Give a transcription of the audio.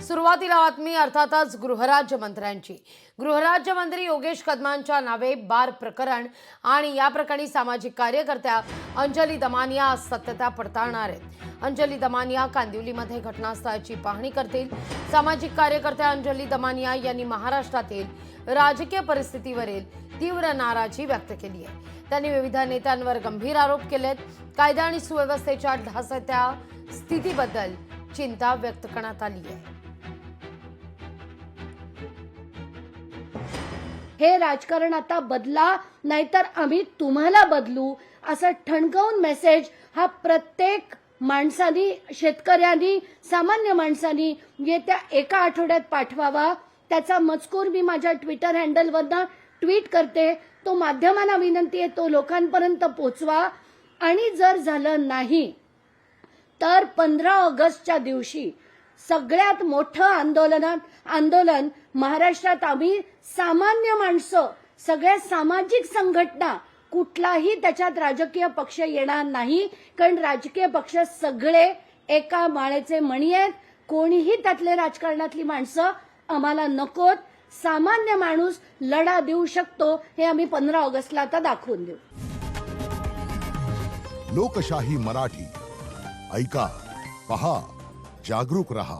सुरुवातीला बातमी अर्थातच गृहराज्यमंत्र्यांची। गृहराज्यमंत्री योगेश कदमांच्या नावे बार प्रकरण आणि या प्रकरणी सामाजिक कार्यकर्त्या अंजली दमानिया सत्यता पडताळणार आहेत। अंजली दमानिया कांदिवलीमध्ये घटनास्थळाची पाहणी करतील। सामाजिक कार्यकर्त्या अंजली दमानिया यांनी महाराष्ट्रातील राजकीय परिस्थितीवरील तीव्र नाराजी व्यक्त केली आहे। त्यांनी विविध नेत्यांवर गंभीर आरोप केलेत। कायदा आणि सुव्यवस्थेच्या ढासळत्या स्थितीबद्दल चिंता व्यक्त करण्यात आली आहे। हे राजकारण आता बदला, नाहीतर आम्ही तुम्हाला बदलू, असं ठणकावून मेसेज हा प्रत्येक माणसानी, शेतकऱ्यांनी, सामान्य माणसानी येत्या एका आठवड्यात पाठवावा। त्याचा मजकूर मी माझ्या ट्विटर हँडलवरनं ट्विट करते। तो माध्यमांना विनंती आहे तो लोकांपर्यंत पोहोचवा। आणि जर झालं नाही तर 15 ऑगस्टच्या दिवशी सगळ्यात मोठं आंदोलन महाराष्ट्रात आम्ही सामान्य माणसं, सगळ्या सामाजिक संघटना, कुठलाही त्याच्यात राजकीय पक्ष येणार नाही, कारण राजकीय पक्ष सगळे एका माळेचे मणी आहेत। कोणीही त्यातले राजकारणातली माणसं आम्हाला नकोत। सामान्य माणूस लढा देऊ शकतो हे आम्ही 15 ऑगस्टला आता दाखवून देऊ। लोकशाही मराठी ऐका, पहा, जागरूक रहा।